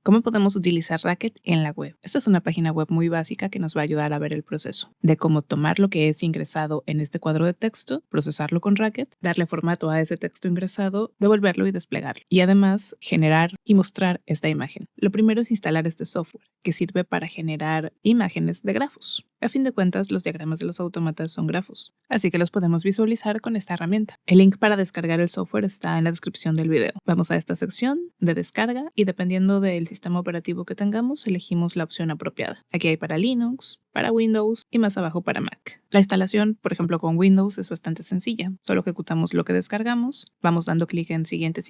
¿Cómo podemos utilizar Racket en la web? Esta es una página web muy básica que nos va a ayudar a ver el proceso de cómo tomar lo que es ingresado en este cuadro de texto, procesarlo con Racket, darle formato a ese texto ingresado, devolverlo y desplegarlo. Y además generar y mostrar esta imagen. Lo primero es instalar este software que sirve para generar imágenes de grafos. A fin de cuentas, los diagramas de los autómatas son grafos, así que los podemos visualizar con esta herramienta. El link para descargar el software está en la descripción del video. Vamos a esta sección de descarga y dependiendo del sistema operativo que tengamos, elegimos la opción apropiada. Aquí hay para Linux, para Windows y más abajo para Mac. La instalación, por ejemplo, con Windows es bastante sencilla. Solo ejecutamos lo que descargamos, vamos dando clic en siguiente,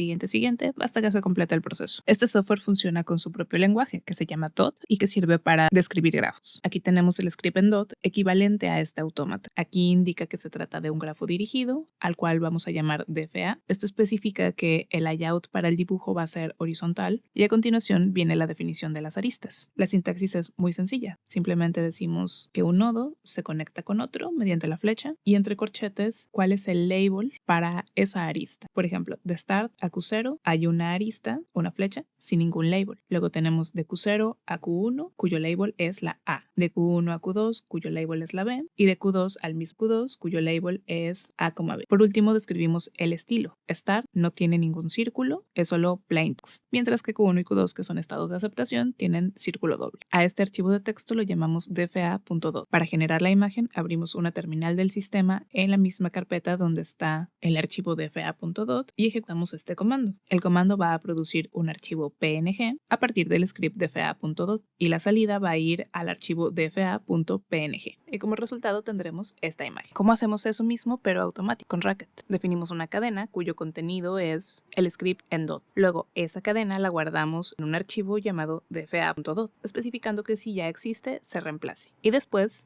hasta que se completa el proceso. Este software funciona con su propio lenguaje, que se llama DOT y que sirve para describir grafos. Aquí tenemos el script en DOT equivalente a este autómata. Aquí indica que se trata de un grafo dirigido, al cual vamos a llamar DFA. Esto especifica que el layout para el dibujo va a ser horizontal y a continuación viene la definición de las aristas. La sintaxis es muy sencilla. Simplemente decimos que un nodo se conecta con otro mediante la flecha y entre corchetes cuál es el label para esa arista. Por ejemplo, de start a Q0 hay una arista, una flecha, sin ningún label. Luego tenemos de Q0 a Q1, cuyo label es la A. De Q1 a Q2, cuyo label es la B. Y de Q2 al mismo Q2, cuyo label es A, B. Por último, describimos el estilo. Start no tiene ningún círculo, es solo plain text. Mientras que Q1 y Q2, que son estados de aceptación, tienen círculo doble. A este archivo de texto lo llamamos dfa.dot. Para generar la imagen, abrimos una terminal del sistema en la misma carpeta donde está el archivo dfa.dot y ejecutamos este comando. El comando va a producir un archivo PNG a partir del script dfa.dot y la salida va a ir al archivo dfa.png. Y como resultado tendremos esta imagen. ¿Cómo hacemos eso mismo pero automático con Racket? Definimos una cadena cuyo contenido es el script en dot. Luego esa cadena la guardamos en un archivo llamado dfa.dot, especificando que si ya existe se reemplace. Y después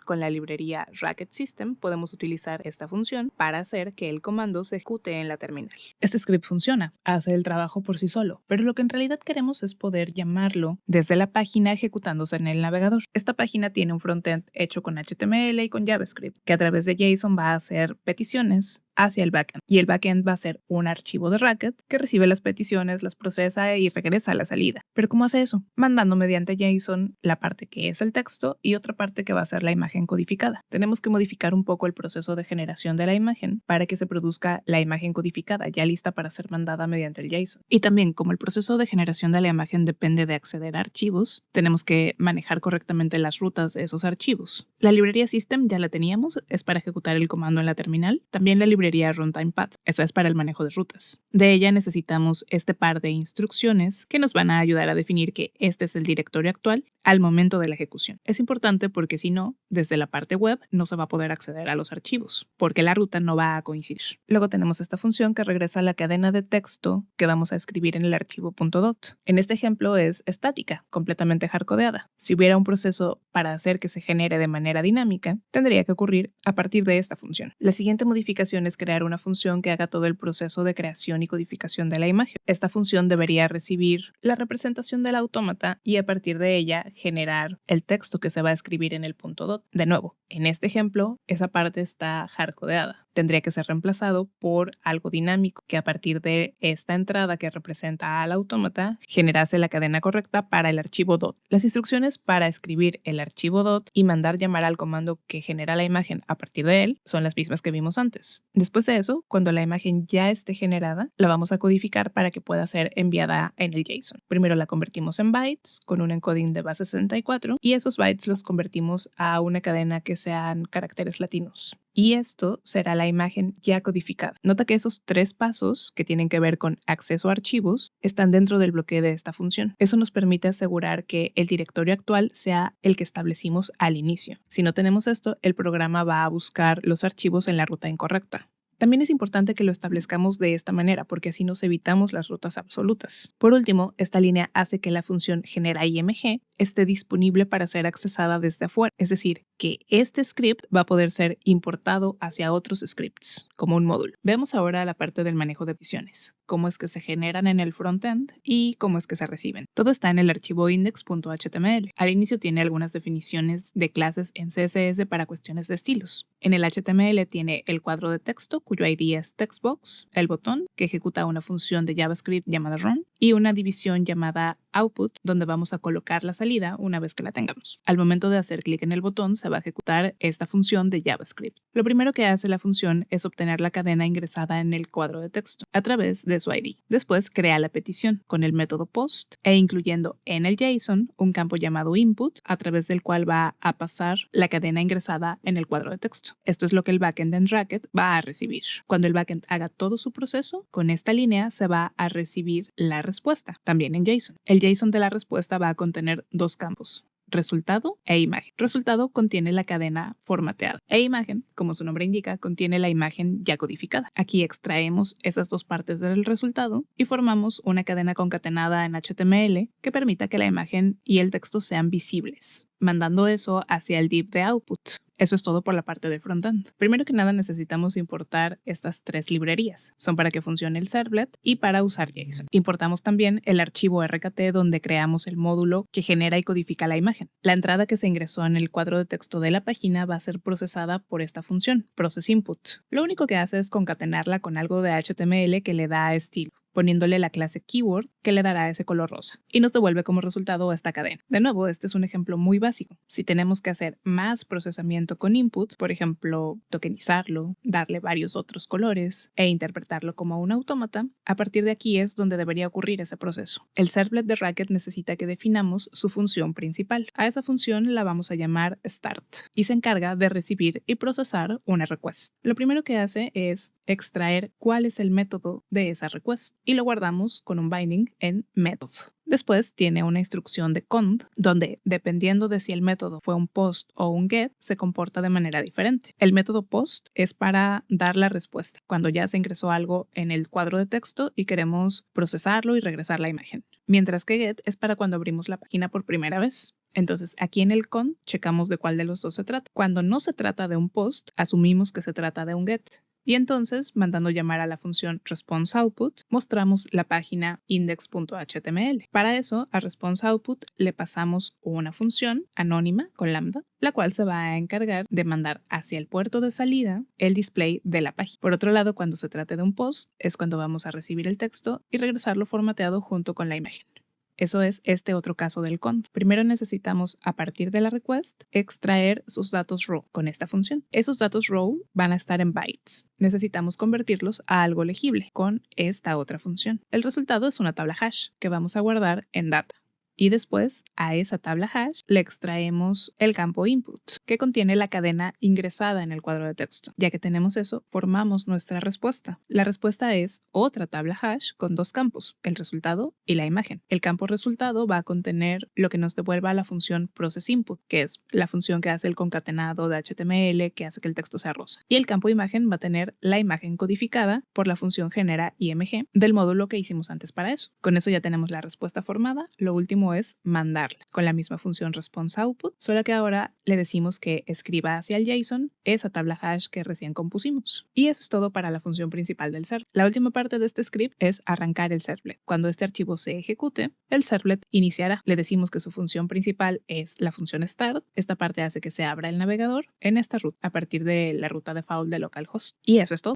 con la librería Racket System podemos utilizar esta función para hacer que el comando se ejecute en la terminal. Este script funciona, hace el trabajo por sí solo, pero lo que en realidad queremos es poder llamarlo desde la página ejecutándose en el navegador. Esta página tiene un frontend hecho con HTML y con JavaScript, que a través de JSON va a hacer peticiones hacia el backend. Y el backend va a ser un archivo de Racket que recibe las peticiones, las procesa y regresa a la salida. ¿Pero cómo hace eso? Mandando mediante JSON la parte que es el texto y otra parte que va a ser la imagen codificada. Tenemos que modificar un poco el proceso de generación de la imagen para que se produzca la imagen codificada ya lista para ser mandada mediante el JSON. Y también, como el proceso de generación de la imagen depende de acceder a archivos, tenemos que manejar correctamente las rutas de esos archivos. La librería System ya la teníamos, es para ejecutar el comando en la terminal. También la librería Runtime Path, esa es para el manejo de rutas. De ella necesitamos este par de instrucciones que nos van a ayudar a definir que este es el directorio actual al momento de la ejecución. Es importante porque si no, desde la parte web no se va a poder acceder a los archivos, porque la ruta no va a coincidir. Luego tenemos esta función que regresa a la cadena de texto que vamos a escribir en el archivo .dot. En este ejemplo es estática, completamente hardcodeada. Si hubiera un proceso para hacer que se genere de manera dinámica, tendría que ocurrir a partir de esta función. La siguiente modificación es crear una función que haga todo el proceso de creación y codificación de la imagen. Esta función debería recibir la representación del autómata y a partir de ella generar el texto que se va a escribir en el .dot. De nuevo, en este ejemplo, esa parte está hardcodeada. Tendría que ser reemplazado por algo dinámico que a partir de esta entrada que representa al autómata generase la cadena correcta para el archivo dot. Las instrucciones para escribir el archivo dot y mandar llamar al comando que genera la imagen a partir de él son las mismas que vimos antes. Después de eso, cuando la imagen ya esté generada, la vamos a codificar para que pueda ser enviada en el JSON. Primero la convertimos en bytes con un encoding de base 64 y esos bytes los convertimos a una cadena que sean caracteres latinos. Y esto será la imagen ya codificada. Nota que esos 3 pasos que tienen que ver con acceso a archivos están dentro del bloque de esta función. Eso nos permite asegurar que el directorio actual sea el que establecimos al inicio. Si no tenemos esto, el programa va a buscar los archivos en la ruta incorrecta. También es importante que lo establezcamos de esta manera porque así nos evitamos las rutas absolutas. Por último, esta línea hace que la función genera_img esté disponible para ser accesada desde afuera, es decir, que este script va a poder ser importado hacia otros scripts como un módulo. Veamos ahora la parte del manejo de peticiones, cómo es que se generan en el frontend y cómo es que se reciben. Todo está en el archivo index.html. Al inicio tiene algunas definiciones de clases en CSS para cuestiones de estilos. En el HTML tiene el cuadro de texto, cuyo ID es textbox, el botón, que ejecuta una función de JavaScript llamada run, y una división llamada output, donde vamos a colocar la salida una vez que la tengamos. Al momento de hacer clic en el botón, se va a ejecutar esta función de JavaScript. Lo primero que hace la función es obtener la cadena ingresada en el cuadro de texto a través de su ID. Después crea la petición con el método post e incluyendo en el JSON un campo llamado input, a través del cual va a pasar la cadena ingresada en el cuadro de texto. Esto es lo que el backend en Racket va a recibir. Cuando el backend haga todo su proceso, con esta línea se va a recibir la respuesta, también en JSON. El JSON de la respuesta va a contener dos campos: resultado e imagen. Resultado contiene la cadena formateada e imagen, como su nombre indica, contiene la imagen ya codificada. Aquí extraemos esas dos partes del resultado y formamos una cadena concatenada en HTML que permita que la imagen y el texto sean visibles, mandando eso hacia el div de output. Eso es todo por la parte de frontend. Primero que nada necesitamos importar estas tres librerías. Son para que funcione el servlet y para usar JSON. Importamos también el archivo RKT donde creamos el módulo que genera y codifica la imagen. La entrada que se ingresó en el cuadro de texto de la página va a ser procesada por esta función, processInput. Lo único que hace es concatenarla con algo de HTML que le da estilo, poniéndole la clase keyword que le dará ese color rosa y nos devuelve como resultado esta cadena. De nuevo, este es un ejemplo muy básico. Si tenemos que hacer más procesamiento con input, por ejemplo, tokenizarlo, darle varios otros colores e interpretarlo como un autómata, a partir de aquí es donde debería ocurrir ese proceso. El servlet de Racket necesita que definamos su función principal. A esa función la vamos a llamar start y se encarga de recibir y procesar una request. Lo primero que hace es extraer cuál es el método de esa request y lo guardamos con un binding en method. Después tiene una instrucción de cond, donde dependiendo de si el método fue un post o un get, se comporta de manera diferente. El método post es para dar la respuesta, cuando ya se ingresó algo en el cuadro de texto y queremos procesarlo y regresar la imagen. Mientras que get es para cuando abrimos la página por primera vez. Entonces, aquí en el cond checamos de cuál de los dos se trata. Cuando no se trata de un post, asumimos que se trata de un get. Y entonces, mandando llamar a la función responseOutput, mostramos la página index.html. Para eso, a responseOutput le pasamos una función anónima con lambda, la cual se va a encargar de mandar hacia el puerto de salida el display de la página. Por otro lado, cuando se trate de un post, es cuando vamos a recibir el texto y regresarlo formateado junto con la imagen. Eso es este otro caso del cond. Primero necesitamos, a partir de la request, extraer sus datos raw con esta función. Esos datos raw van a estar en bytes. Necesitamos convertirlos a algo legible con esta otra función. El resultado es una tabla hash que vamos a guardar en data. Y después, a esa tabla hash le extraemos el campo input, que contiene la cadena ingresada en el cuadro de texto. Ya que tenemos eso, formamos nuestra respuesta. La respuesta es otra tabla hash con dos campos, el resultado y la imagen. El campo resultado va a contener lo que nos devuelva la función processInput, que es la función que hace el concatenado de HTML que hace que el texto sea rosa. Y el campo imagen va a tener la imagen codificada por la función genera_img del módulo que hicimos antes para eso. Con eso ya tenemos la respuesta formada. Lo último es mandarla con la misma función responseOutput, solo que ahora le decimos que escriba hacia el JSON esa tabla hash que recién compusimos. Y eso es todo para la función principal del servlet. La última parte de este script es arrancar el servlet. Cuando este archivo se ejecute, el servlet iniciará. Le decimos que su función principal es la función start. Esta parte hace que se abra el navegador en esta ruta a partir de la ruta default de localhost. Y eso es todo.